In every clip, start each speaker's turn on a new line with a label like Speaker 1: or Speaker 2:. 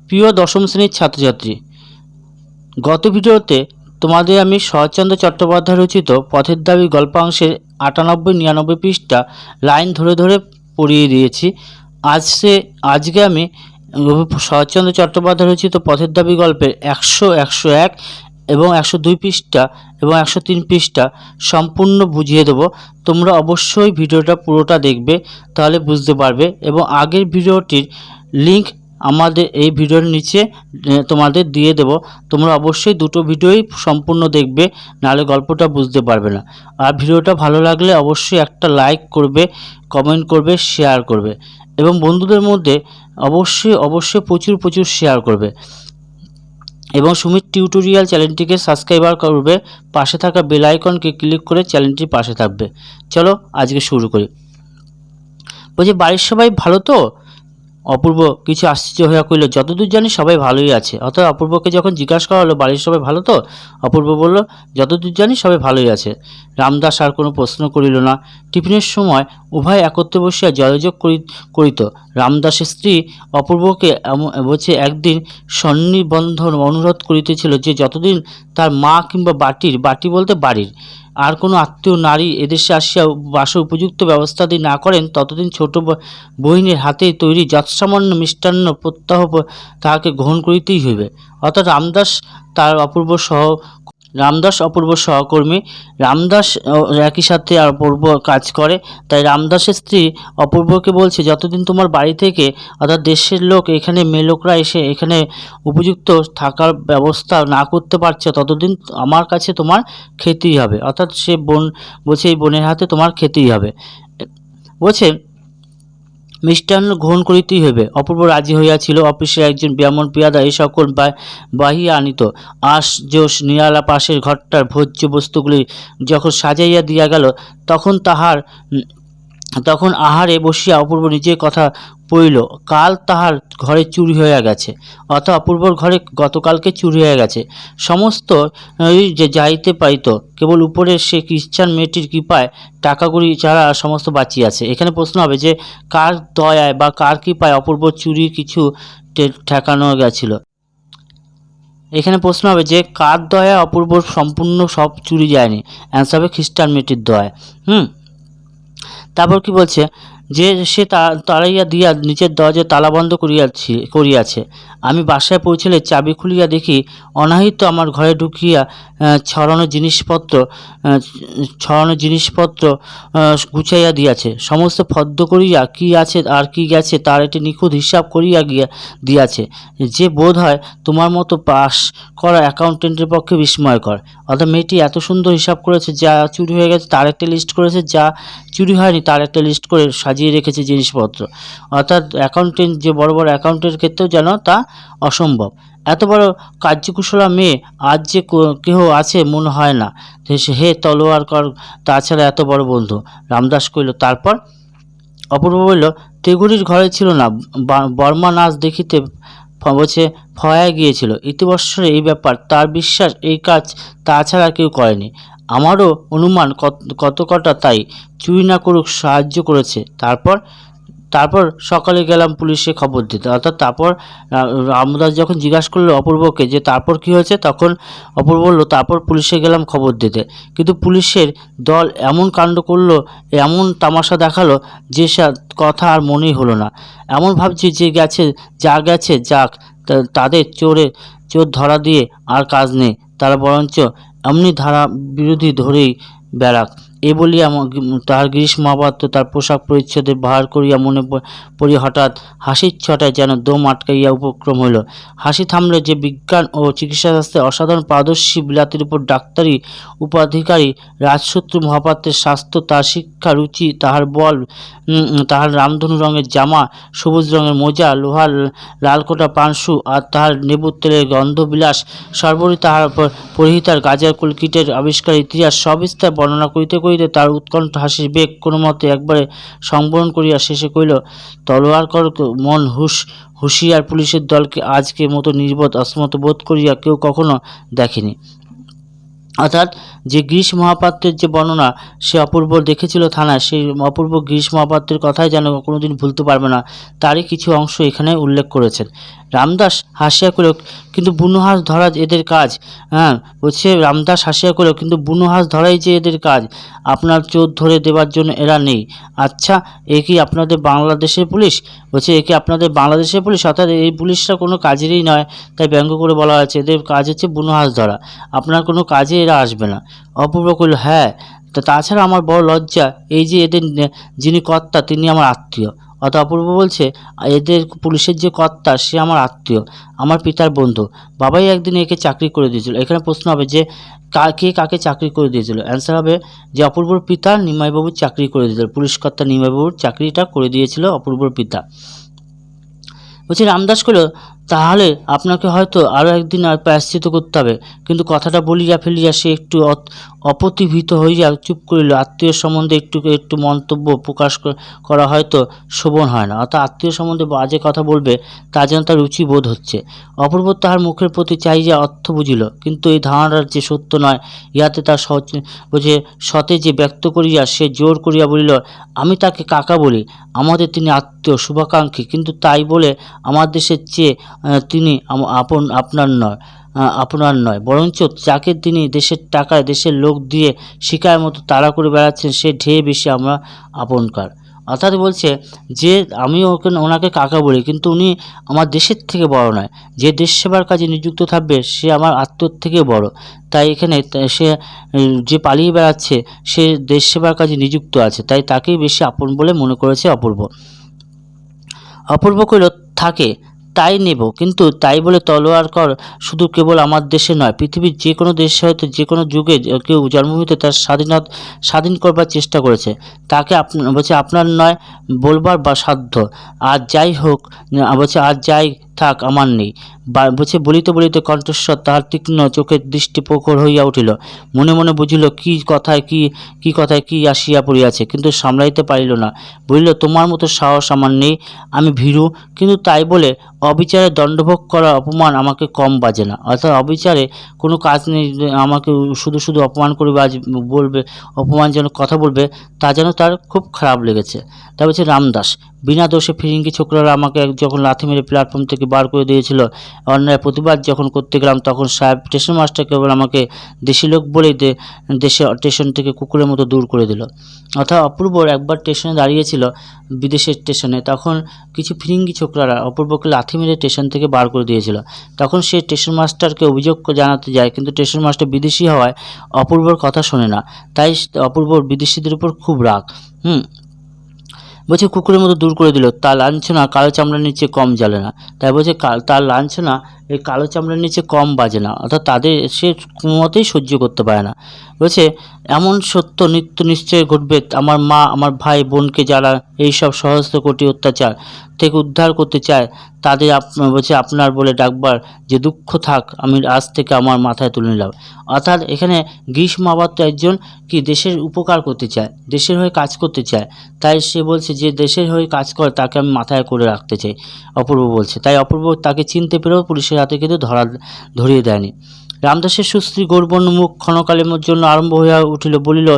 Speaker 1: প্রিয় দশম শ্রেণীর ছাত্রছাত্রী, গত ভিডিওতে তোমাদের আমি শরৎচন্দ্র চট্টোপাধ্যায় রচিত পথের দাবি গল্পাংশের 98-99 পৃষ্ঠা লাইন ধরে ধরে পড়িয়ে দিয়েছি। আজকে আমি শরৎচন্দ্র চট্টোপাধ্যায় রচিত পথের দাবি গল্পের 100, 101 এবং 102 পৃষ্ঠা এবং 103 পৃষ্ঠা সম্পূর্ণ বুঝিয়ে দেব। তোমরা অবশ্যই ভিডিওটা পুরোটা দেখবে, তাহলে বুঝতে পারবে। এবং আগের ভিডিওটির লিঙ্ক আমাদের এই ভিডিওর নিচে তোমাদের দিয়ে দেব। তোমরা অবশ্যই দুটো ভিডিওই সম্পূর্ণ দেখবে, নাহলে গল্পটা বুঝতে পারবে না। আর ভিডিওটা ভালো লাগলে অবশ্যই একটা লাইক করবে, কমেন্ট করবে, শেয়ার করবে এবং বন্ধুদের মধ্যে অবশ্যই প্রচুর শেয়ার করবে। এবং সুমিত টিউটোরিয়াল চ্যানেলটিকে সাবস্ক্রাইব করবে, পাশে থাকা বেল আইকনকে ক্লিক করে চ্যানেলটির পাশে থাকবে। চলো আজকে শুরু করি। বলছি, বাড়ির সবাই ভালো তো? অপূর্ব কিছু আশ্চর্য হইয়া কইল, যতদূর জানি সবাই ভালোই আছে। অর্থাৎ অপূর্বকে যখন জিজ্ঞাসা করা হলো বাড়ির সবাই ভালো তো, অপূর্ব বলল যতদূর জানি সবাই ভালোই আছে। রামদাস আর কোনো প্রশ্ন করিল না। টিফিনের সময় উভয় একত্রে বসিয়া জলযোগ করিত। রামদাসের স্ত্রী অপূর্বকে বলছে একদিন সন্নিবন্ধন অনুরোধ করিতেছিল যে যতদিন তার মা কিংবা বাটি বলতে বাড়ির আর কোনো আত্মীয় নারী এদেশে আসিয়া বাসের উপযুক্ত ব্যবস্থাদি না করেন, ততদিন ছোট বহিনের হাতে তৈরি যৎসামান্য মিষ্টান্ন প্রত্যাহ তাহাকে গ্রহণ করিতেই হইবে। অর্থাৎ রামদাস অপূর্ব সহকর্মী। রামদাস একই সাথে আর অপূর্ব কাজ করে, তাই রামদাসের স্ত্রী অপূর্বকে বলছে যতদিন তোমার বাড়ি থেকে অর্থাৎ দেশের লোক এখানে মেয়ে লোকরা এসে এখানে উপযুক্ত থাকার ব্যবস্থা না করতে পারছে, ততদিন আমার কাছে তোমার খেতেই হবে। অর্থাৎ সে বোন বলছে এই বোনের হাতে তোমার খেতেই হবে। বলছে মিষ্টান্ন গ্রহণ করিতেই হইবে। অপূর্ব রাজি হইয়াছিল। অফিসের একজন ব্রাহ্মণ পেয়াদা এই সকল বাহিয়া আনিত। আশযশ নিরালা পাশের ঘরটার ভোজ্য বস্তুগুলি যখন সাজাইয়া দিয়া গেল, তখন আহারে বসিয়া অপূর্ব নিজের কথা পড়িল। কাল তাহার ঘরে চুরি হইয়া গেছে, অর্থাৎ অপূর্বর ঘরে গতকালকে চুরি হয়ে গেছে। সমস্ত যে যাইতে পারিত, কেবল উপরে সে খ্রিশ্চান মেয়েটির কৃপায় টাকাগুলি ছাড়া সমস্ত বাঁচিয়াছে। এখানে প্রশ্ন হবে যে কার দয়ায় বা কার কৃপায় অপূর্ব চুরি কিছু ঠেকানো গেছিল। এখানে প্রশ্ন হবে যে কার দয়ায় অপূর্ব সম্পূর্ণ সব চুরি যায়নি। অ্যান্সার হবে খ্রিস্টান মেয়েটির দয়ায়। তারপর কি বলছে যে সে তাড়াইয়া দিয়া নিচের দরজায় তালাবন্ধ করিয়াছে। আমি বাসায় পৌঁছলে চাবি খুলিয়া দেখি অনাহিত আমার ঘরে ঢুকিয়া ছড়ানো জিনিসপত্র গুছাইয়া দিয়াছে। সমস্ত ফদ্দ করিয়া কি আছে আর কি গেছে তার একটি নিখুঁত হিসাব করিয়া দিয়াছে, যে বোধ হয় তোমার মতো পাস করা অ্যাকাউন্টেন্টের পক্ষে বিস্ময়কর। অর্থাৎ মেয়েটি এত সুন্দর হিসাব করেছে, যা চুরি হয়ে গেছে তার একটা লিস্ট করেছে, যা চুরি হয়নি তার একটা লিস্ট করে সাজিয়ে রেখেছে জিনিসপত্র। অর্থাৎ অ্যাকাউন্টেন্ট যে বড় অ্যাকাউন্টের ক্ষেত্রেও যেন তা অসম্ভব। এত বড় কার্যকুশলা মেয়ে আজ যে কেহ আছে মনে হয় না। হে তলোয়ার কর, তাছাড়া এত বড় বন্ধু। রামদাস কইল, তারপর? অপূর্ব বলল, তেগুড়ির ঘরে ছিল না, বর্মা নাচ দেখিতে বলছে ফয়া গিয়েছিল। ইতিবৎসরে এই ব্যাপার, তার বিশ্বাস এই কাজ তাছাড়া কেউ করেনি। আমারও অনুমান কত কটা তাই চুরি না করুক সাহায্য করেছে। তারপর সকালে গেলাম পুলিশে খবর দিতে। অর্থাৎ তারপর রামদাস যখন জিজ্ঞাসা করলো অপূর্বকে যে তারপর কি হয়েছে, তখন অপূর্ব বললো তারপর পুলিশে গেলাম খবর দিতে। কিন্তু পুলিশের দল এমন কাণ্ড করলো, এমন তামাশা দেখালো যে কথা আর মনেই হলো না। এমন ভাবছি যে গেছে যাক, তাদের চোর ধরা দিয়ে আর কাজ নেই, তারা বরঞ্চ এমনি ধারা বিরোধী ধরেই বেড়াক। এ বলিয়া তাহার গিরিশ মহাপাত্র তার পোশাক পরিচ্ছদে বাহার করিয়া মনে পড়ি হঠাৎ হাসির ছটায় যেন দম আটকাইয়া উপক্রম হইল। হাসি থামলে যে বিজ্ঞান ও চিকিৎসাশাস্ত্রে অসাধারণ পারদর্শী বিলাতির উপর ডাক্তারি উপাধিকারী রাজশত্রু মহাপাত্রের স্বাস্থ্য, তার শিক্ষা, রুচি, তাহার বল, তাহার রামধনু রঙের জামা, সবুজ রঙের মোজা, লোহার লালকোটা পানসু আর তাহার নেবুর তেলের গন্ধবিলাস, সর্বোপরি তাহার পরিহিতার গাজার কলকিটের আবিষ্কার ইতিহাস সবিস্তার বর্ণনা করিতে করিতে তার উৎকণ্ঠ হাসির বেগ কোনো মতে একবারে সংবরণ করিয়া শেষে কইল, তলোয়ার কর মন হুঁশিয়ার পুলিশের দলকে আজকে মতো নির্বোধ অসমত বোধ করিয়া কেউ কখনো দেখেনি। অর্থাৎ যে গিরিশ মহাপাত্রের যে বর্ণনা সে অপূর্ব দেখেছিল থানায়, সেই অপূর্ব গিরিশ মহাপাত্রের কথাই যেন কোনোদিন ভুলতে পারবে না, তারই কিছু অংশ এখানে উল্লেখ করেছেন। রামদাস হাসিয়া কইল, কিন্তু বুনো হাঁস ধরা এদের কাজ। হ্যাঁ, বলছে রামদাস হাসিয়া কইল, কিন্তু বুনো হাঁস ধরাই যে এদের কাজ, আপনার চোর ধরে দেবার জন্য এরা নেই। আচ্ছা, এ কি আপনাদের বাংলাদেশের পুলিশ? বলছে এ কি আপনাদের বাংলাদেশের পুলিশ? অর্থাৎ এই পুলিশরা কোনো কাজেরই নয়, তাই ব্যঙ্গ করে বলা হয়েছে এদের কাজ হচ্ছে বুনো হাঁস ধরা, আপনার কোনো কাজে এরা আসবে না। অপূর্ব কইল, হ্যাঁ, তাছাড়া আমার বড় লজ্জা, এই যে এদের যিনি কর্তা তিনি আমার আত্মীয়। অর্থাৎ অপূর্ব বলছে এদের পুলিশের যে কর্তা সে আমার আত্মীয়, আমার পিতার বন্ধু, বাবাই একদিন একে চাকরি করে দিয়েছিল। এখানে প্রশ্ন হবে যে কে কাকে চাকরি করে দিয়েছিল? অ্যান্সার হবে যে অপূর্বর পিতা নিমাইবাবুর চাকরি করে দিয়েছিল, পুলিশ কর্তা নিমাইবাবুর চাকরিটা করে দিয়েছিল অপূর্বর পিতা। বলছি রামদাস কইল, তাহলে আপনাকে হয়তো আরও একদিন আর প্রায়শ্চিত্ত করতে হবে। কিন্তু কথাটা বলিয়া ফেলিয়া সে একটু অপ্রতিভীত হইয়া চুপ করিল। আত্মীয় সম্বন্ধে একটু মন্তব্য প্রকাশ করা হয়তো শোভন হয় না, অর্থাৎ আত্মীয় সম্বন্ধে বাজে কথা বলবে তা যেন তার রুচি বোধ হচ্ছে। অপূর্ব তাহার মুখের প্রতি চাহিয়া অর্থ বুঝিল, কিন্তু এই ধারণার যে সত্য নয় ইহাতে তার বুঝে সতে যে ব্যক্ত করিয়া সে জোর করিয়া বলিল, আমি তাকে কাকা বলি, আমাদের তিনি আত্মীয় শুভাকাঙ্ক্ষী, কিন্তু তাই বলে আমার দেশের চেয়ে তিনি আপনার নয়, বরঞ্চ যাকে তিনি দেশের টাকায় দেশের লোক দিয়ে শিকার মতো তাড়া করে বেড়াচ্ছেন সে ঢের বেশি আমরা আপনকার। অর্থাৎ বলছে যে আমি ওনাকে কাকা বলি, কিন্তু উনি আমার দেশের থেকে বড় নয়, যে দেশ সেবার কাজে নিযুক্ত থাকবে সে আমার আত্মীয়র থেকে বড়। তাই এখানে সে যে পালিয়ে বেড়াচ্ছে সে দেশ সেবার কাজে নিযুক্ত আছে, তাই তাকেই বেশি আপন বলে মনে করেছে অপূর্ব। অপূর্ব কইল, থাকে তাই নেব, কিন্তু তাই বলে তলোয়ার কর শুধু কেবল আমার দেশে নয়, পৃথিবীর যে কোনো দেশে হয়তো যে কোনো যুগে কেউ জন্মভূমিতে তার স্বাধীন করবার চেষ্টা করেছে, তাকে বলছে আপনার নয় বলবার বা সাধ্য। আর যাই হোক, বলছে আর যাই থাক আমার নেই। বলছে বলিতে বলিতে কণ্ঠস্বর তাহার তীক্ষ্ণ চোখের দৃষ্টি প্রখর হইয়া উঠিল। মনে মনে বুঝিল কি কথায় কি আসিয়া পড়িয়াছে, কিন্তু সামলাইতে পারিল না। বলিল, তোমার মতো সাহস আমার নেই, আমি ভীরু, কিন্তু তাই বলে অবিচারে দণ্ডভোগ করা অপমান আমাকে কম বাজে না। অর্থাৎ অবিচারে কোনো কাজ নেই, আমাকে শুধু শুধু অপমান করবে, আজ বলবে অপমানজনক কথা বলবে, তা যেন তার খুব খারাপ লেগেছে। তা বলছে রামদাস, বিনা দোষে ফিরিঙ্গি ছোকরারা আমাকে যখন লাথি মেরে প্ল্যাটফর্ম থেকে বার করে দিয়েছিল, অন্যায় প্রতিবাদ যখন করতে গেলাম তখন সাহেব স্টেশন মাস্টার কেবল আমাকে দেশি লোক বলেই স্টেশন থেকে কুকুরের মতো দূর করে দিল। অর্থাৎ অপূর্বর একবার স্টেশনে দাঁড়িয়েছিল বিদেশের স্টেশনে, তখন কিছু ফিরিঙ্গি ছোকরারা অপূর্বকে লাথি মেরে স্টেশন থেকে বার করে দিয়েছিল। তখন সে স্টেশন মাস্টারকে অভিযোগ জানাতে যায়, কিন্তু স্টেশন মাস্টার বিদেশি হওয়ায় অপূর্বর কথা শোনে না, তাই অপূর্বর বিদেশিদের উপর খুব রাগ। বলছে কুকুরের মতো দূর করে দিল, তার লাঞ্ছনা কালো চামড়ার নিচে কম জ্বলে না। তাই বলছে তার লাঞ্ছনা এই কালো চামড়ার নিচে কম বাজে না, অর্থাৎ তাদের সে কোনো মতেই সহ্য করতে পারে না। বলছে এমন সত্য নিত্য নিশ্চয় ঘটবে, আমার মা আমার ভাই বোনকে যারা এইসব সহস্র কোটি অত্যাচার থেকে উদ্ধার করতে চায় তাদের বলছে আপনার বলে ডাকবার যে দুঃখ থাক আমি আজ থেকে আমার মাথায় তুলে নিলাম। অর্থাৎ এখানে গ্রীষ্ম আবাত্য একজন কি দেশের উপকার করতে চায়, দেশের হয়ে কাজ করতে চায়, তাই সে বলছে যে দেশের হয়ে কাজ করে তাকে আমি মাথায় করে রাখতে চাই, অপূর্ব বলছে। তাই অপূর্ব তাকে চিনতে পেরেও পুলিশের হাতে কিন্তু ধরিয়ে দেয়নি। রামদাসের সুস্ত্রী গৌরবর্ণ মুখ ক্ষণকালের জন্য আরম্ভ হইয়া উঠিল, বলিল,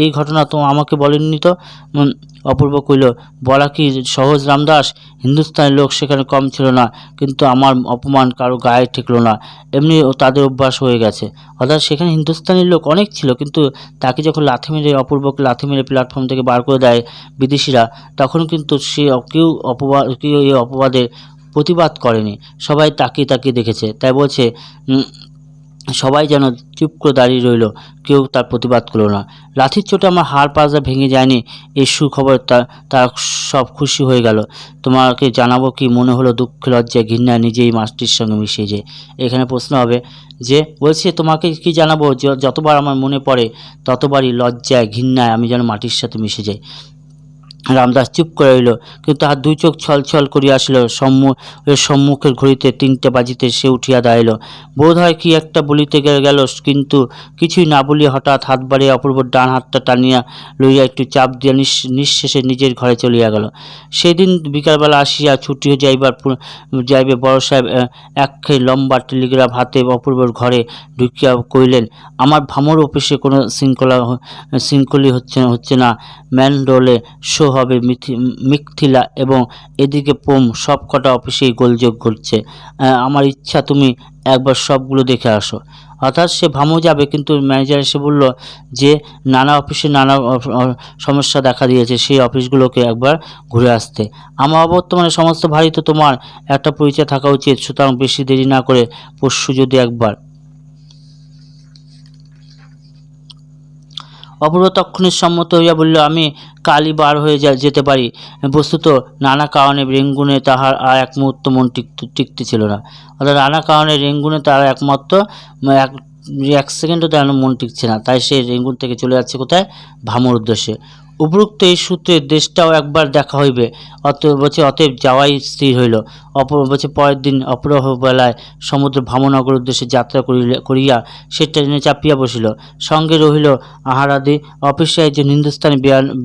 Speaker 1: এই ঘটনা তো আমাকে বলেননি তো? অপূর্ব কইল, বলা কি সহজ রামদাস, হিন্দুস্তানের লোক সেখানে কম ছিল না, কিন্তু আমার অপমান কারো গায়ে ঠেকলো না, এমনি তাদের অভ্যাস হয়ে গেছে। অর্থাৎ সেখানে হিন্দুস্তানির লোক অনেক ছিল, কিন্তু তাকে যখন অপূর্বকে লাথি মেরে প্ল্যাটফর্ম থেকে বার করে দেয় বিদেশিরা, তখন কিন্তু সে কেউ এই অপবাদের প্রতিবাদ করেনি, সবাই তাকিয়ে তাকিয়ে দেখেছে। তাই বলছে সবাই যেন চুপ করে দাঁড়িয়ে রইল, কেউ তার প্রতিবাদ করলো না। লাঠির চোটে আমার হাড় পাজা ভেঙে যায়নি, এই সুখবর তার সব খুশি হয়ে গেল। তোমাকে জানাবো কি মনে হলো, দুঃখ লজ্জায় ঘৃণায় নিজেই মাটির সঙ্গে মিশিয়ে যায়। এখানে প্রশ্ন হবে যে বলছে তোমাকে কি জানাবো, যতবার আমার মনে পড়ে ততবারই লজ্জায় ঘৃণায় আমি যেন মাটির সাথে মিশে যাই। রামদাস চুপ করে রইল, কিন্তু তাহার দুই চোখ ছলছল করিয়া আসিল। সম্মুখের ঘড়িতে 3টে বাজিতে সে উঠিয়া দাঁড়াইল। বোধ হয় কি একটা বলিতে গেল, কিন্তু কিছুই না বলিয়া হঠাৎ হাত বাড়িয়া অপূর্বর ডান হাতটা টানিয়া লইয়া একটু চাপ দিয়া নিঃশেষে নিজের ঘরে চলিয়া গেল। সেদিন বিকালবেলা আসিয়া ছুটি যাইবে বড় সাহেব একখানি লম্বা টেলিগ্রাফ হাতে অপূর্বর ঘরে ঢুকিয়া কইলেন, আমার ভামর অফিসে কোনো শৃঙ্খলই হচ্ছে না। ম্যানডোলে শো হবে মিথিলা এবং এদিকে পোম, সব কটা অফিসেই গোলযোগ ঘটছে। আমার ইচ্ছা তুমি একবার সবগুলো দেখে আসো। অর্থাৎ সে ভামো যাবে, কিন্তু ম্যানেজার এসে বলল যে নানা অফিসে নানা সমস্যা দেখা দিয়েছে, সেই অফিসগুলোকে একবার ঘুরে আসতে। আমার অবর্তমানে সমস্ত ভারী তো তোমার একটা পরিচয় থাকা উচিত, সুতরাং বেশি দেরি না করে পরশু যদি একবার। অপূর্ব তক্ষণে সম্মত হইয়া বলিল, আমি কালই বার হয়ে যেতে পারি। বস্তুত নানা কারণে রেঙ্গুনে তাহার আর এক মুহূর্ত মন টিকতেছিল না। অর্থাৎ নানা কারণে রেঙ্গুনে তার একমাত্র এক সেকেন্ডও তেমন মন টিকছে না। তাই সে রেঙ্গুন থেকে চলে যাচ্ছে কোথায়? ভামোর উদ্দেশ্যে। উপরোক্ত এই সূত্রে দেশটাও একবার দেখা হইবে, অতএব যাওয়াই স্থির হইল। পরের দিন অপরাহ বেলায় সমুদ্র ভামনগর উদ্দেশ্যে যাত্রা করিয়া সে ট্রেনে চাপিয়া বসিল। সঙ্গে রহিল আহারাদি, অফিসে একজন হিন্দুস্তানি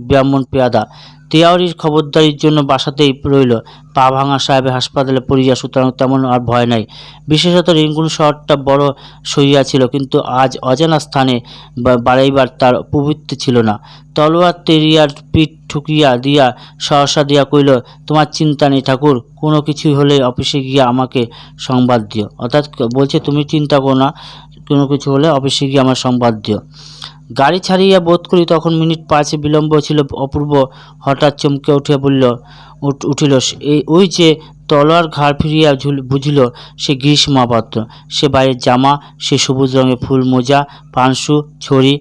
Speaker 1: ব্রাহ্মণ পেয়াদা। তেওয়ারির খবরদারির জন্য বাসাতেই রইল। পা ভাঙা সাহেবের হাসপাতালে পড়িয়া, সুতরাং তেমন আর ভয় নাই। বিশেষত রেঙ্গুন শহরটা বড় সইয়াছিল, কিন্তু আজ অজানা স্থানে বাড়াইবার তার প্রবৃত্তি ছিল না। তলোয়ার তেরিয়ার পিঠ ঠুকিয়া দিয়া সহসা দিয়া কইল, তোমার চিন্তা নেই ঠাকুর, কোনো কিছুই হলে অফিসে গিয়ে আমাকে সংবাদ দিও। অর্থাৎ বলছে তুমি চিন্তা করো না, কোনো কিছু হলে অফিসে গিয়ে আমার সংবাদ দিও। গাড়ি ছাড়িয়া বোধ করি তখন মিনিট 5 বিলম্ব ছিল। অপূর্ব হঠাৎ চমকে উঠিল। ওই যে তলোয়ার ঘাড় ফিরিয়া বুঝিল সে গিরিশ মহাপাত্র। সে বাইরের জামা, সে সবুজ রঙের ফুল মোজা, পানসু, ছড়ি,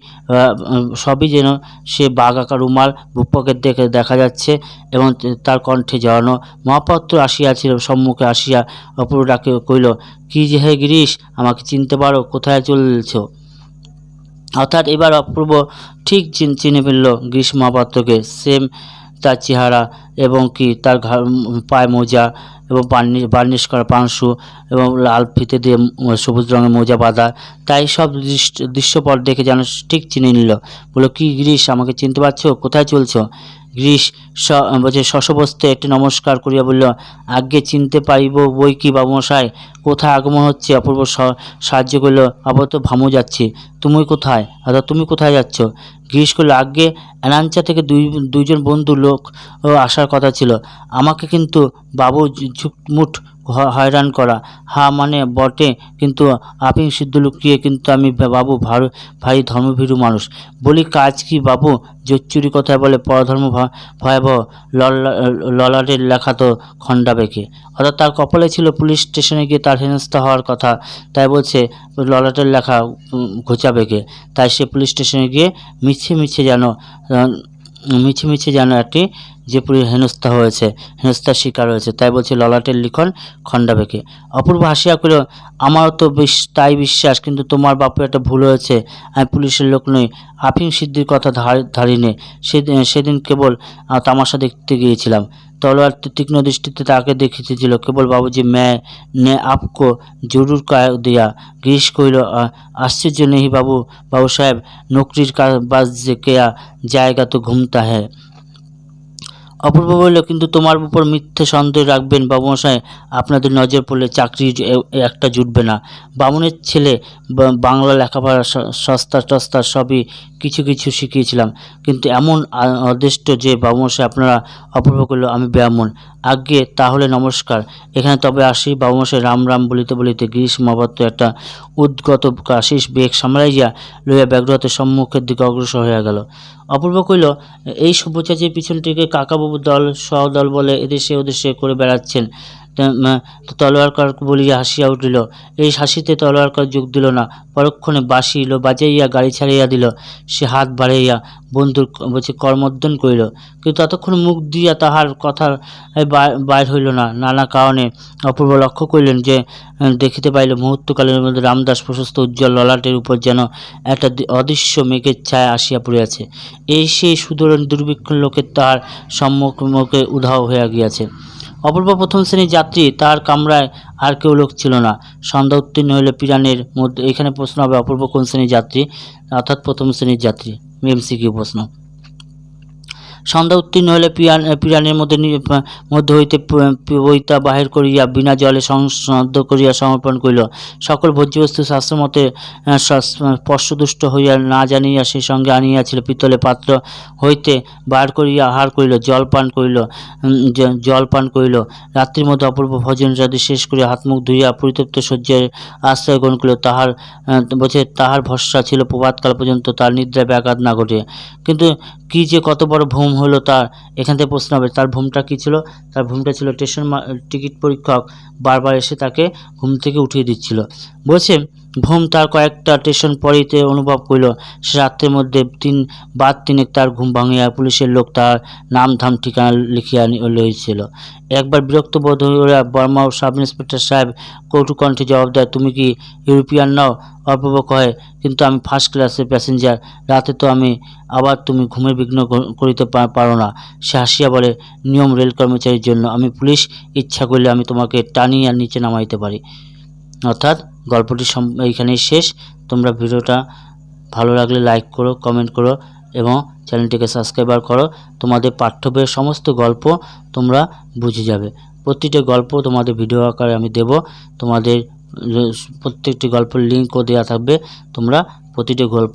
Speaker 1: সবই যেন সে বাঘাকা রুমাল, বুকপকেট দেখা যাচ্ছে এবং তার কণ্ঠে জড়ানো। মহাপাত্র আসিয়াছিল, সম্মুখে আসিয়া অপূর্ব ডাকে কইল, কি যে হে গিরিশ, আমাকে চিনতে পারো? কোথায় চলছ? অর্থাৎ এবার অপূর্ব ঠিক চিনে ফেলল গিরিশ মহাপাত্রকে। সেম তার চেহারা এবং কি তার পায়ে মোজা এবং বার্নিশ করা পানসু এবং লাল ফিতে দিয়ে সবুজ রঙের মোজা বাঁধা। তাই সব দৃশ্যপট দেখে যেন ঠিক চিনে নিল। বলল, কি গিরিশ, আমাকে চিনতে পারছো? কোথায় চলছো? গিরিশ বলছে শশবস্তে একটি নমস্কার করিয়া বলল, আজ্ঞে চিনতে পারিব বই কি বাবুমশাই। কোথায় আগমন হচ্ছে? অপূর্ব সাহায্য করল, আপাতত ভামু যাচ্ছি। তুমি কোথায়? অর্থাৎ তুমি কোথায় যাচ্ছ? গিরিশ করল, আজ্ঞে এলাঞ্চা থেকে দুইজন বন্ধু লোক আসার কথা ছিল। আমাকে কিন্তু বাবু ঝুটমুট হয়রান করা। হ্যাঁ মানে বটে, কিন্তু আপিং সিদ্ধ লুকিয়ে, কিন্তু আমি বাবু ভারী ধর্মভীরু মানুষ। বলি কাজ কি বাবু? জোচ্চুরি কথায় বলে পরধর্ম ভয়াবহ। ললাটের লেখা তো খণ্ডাবেকে। অর্থাৎ তার কপালে ছিল পুলিশ স্টেশনে গিয়ে তার হেনস্থা হওয়ার কথা। তাই বলছে ললাটের লেখা ঘোচাবেকে। তাই সে পুলিশ স্টেশনে গিয়ে মিছে যেন একটি যে পুরী হেনস্থা হয়েছে, হেনস্থার শিকার হয়েছে, তাই বলছে ললাটের লিখন খণ্ডাবেকে। অপূর্ব হাসিয়া কইল, আমারও তো তাই বিশ্বাস, কিন্তু তোমার বাপু একটা ভুল হয়েছে। আমি পুলিশের লোক নই, আফিং সিদ্ধির কথা ধারিনে। সেদিন কেবল তামাশা দেখতে গিয়েছিলাম। তলোয়ার তীক্ষ্ণ দৃষ্টিতে তাকে দেখিতেছিল। কেবল বাবুজি নে আপকো জরুর দিয়া। গিরিশ কইল, আশ্চর্য নেই বাবু সাহেব, নকরির বাজ কেয়া জায়গা তো ঘুমতা হ্যাঁ। অপূর্ব বলল, কিন্তু তোমার উপর মিথ্যে সন্দেহ রাখবেন বাবুমশাই, আপনাদের নজর পড়লে চাকরি একটা জুটবে না। বামুনের ছেলে, বাংলা লেখাপড়া সস্তা টস্তা সবই কিছু শিখিয়েছিলাম, কিন্তু এমন অদৃষ্ট যে বাবুমশাই আপনারা। অপূর্ব করল, আমি ব্রাহ্মণ। আজ্ঞে তাহলে নমস্কার, এখানে তবে আসি। বাবুমশাই রাম রাম বলিতে বলিতে গিরিশ মহাপাত্র একটা উদ্গত কাশিস বেগ সামলাইয়া লইয়া ব্যাঘ্রতে সম্মুখের দিকে অগ্রসর হইয়া গেল। অপূর্ব কইল, এই সব্যসাচীর পিছনটিকে কাকাবাবুর দল সহদল বলে এদেশে ওদেশে করে বেড়াচ্ছেন। তলোয়ারকার বলিয়া হাসিয়া উঠিল। এই হাসিতে তলোয়ারকার যোগ দিল না, পরক্ষণে বাঁশি বাজাইয়া গাড়ি ছাড়িয়া দিল। সে হাত বাড়াইয়া বন্ধুর বলছে করমর্দন করিল, কিন্তু ততক্ষণ মুখ দিয়া তাহার কথা বাইর হইল না। নানা কারণে অপূর্ব লক্ষ্য করিলেন যে দেখিতে পাইল মুহূর্তকালের মধ্যে রামদাস প্রশস্ত উজ্জ্বল ললাটের উপর যেন একটা অদৃশ্য মেঘের ছায়া আসিয়া পড়িয়াছে। এই সেই সুদূরণ দুর্ভিক্ষণ লোকের তাহার সম্মুখে উধাও হইয়া গিয়াছে। অপূর্ব প্রথম শ্রেণীর যাত্রী, তার কামরায় আর কেউ লোক ছিল না। সন্ধ্যা উত্তীর্ণ হইলে পিরানের মধ্যে, এখানে প্রশ্ন হবে অপূর্ব কোন শ্রেণীর যাত্রী, অর্থাৎ প্রথম শ্রেণীর যাত্রী, এমসিকিউ প্রশ্ন। সন্ধ্যা উত্তীর্ণ হইলে পিরানের মধ্যে হইতে পইতা বাহির করিয়া বিনা জলে সংসদ্ধ করিয়া সমর্পণ করিল। সকল ভোজ্যবস্তু শাস্ত্রমতে স্পর্শদুষ্ট হইয়া না জানিয়া সে সঙ্গে আনিয়াছিল। পিতলে পাত্র হইতে বার করিয়া আহার করিল, জল পান করিল। রাত্রির মধ্যে অপূর্ব ভোজন রাত্রি শেষ করিয়া হাত মুখ ধুইয়া পরিতপ্ত শয্যার আশ্রয় গ্রহণ করিল। তাহার ভরসা ছিল প্রভাতকাল পর্যন্ত তার নিদ্রায় ব্যাঘাত না ঘটে। কিন্তু কি যে কত বড় ভ্রম হলো তার, এখান থেকে প্রশ্ন হবে তার ভ্রমটা কী ছিল। তার ভ্রমটা ছিল স্টেশন টিকিট পরীক্ষক বারবার এসে তাকে ঘুম থেকে উঠিয়ে দিচ্ছিল। বলছে ভ্রম তার কয়েকটা স্টেশন পরেতে অনুভব করিল। সে রাত্রের মধ্যে তিনেক তার ঘুম ভাঙিয়া পুলিশের লোক তার নাম ধাম ঠিকানা লিখিয়া লইছিল। একবার বিরক্ত বোধ হইয়া বর্মা সাব ইন্সপেক্টর সাহেব কটু কণ্ঠে জবাব দেয়, তুমি কি ইউরোপিয়ান নও? অপূর্ব কহে, কিন্তু আমি ফার্স্ট ক্লাসের প্যাসেঞ্জার, রাতে তো আমি আবার তুমি ঘুমের বিঘ্ন করিতে পারো না। সে হাসিয়া বলে, নিয়ম রেল কর্মচারীর জন্য, আমি পুলিশ, ইচ্ছা করলে আমি তোমাকে টানিয়া নিচে নামাইতে পারি। অর্থাৎ গল্পটি এইখানেই শেষ। তোমরা ভিডিওটা ভালো লাগলে লাইক করো, কমেন্ট করো এবং চ্যানেলটিকে সাবস্ক্রাইব করো। তোমাদের পাঠ্য বইয়ের সমস্ত গল্প তোমরা বুঝে যাবে। প্রতিটি গল্প তোমাদের ভিডিও আকারে আমি দেব। তোমাদের প্রত্যেকটি গল্পের লিঙ্কও দেওয়া থাকবে। তোমরা প্রতিটি গল্প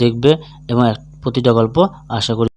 Speaker 1: দেখবে এবং প্রতিটা গল্প আশা করি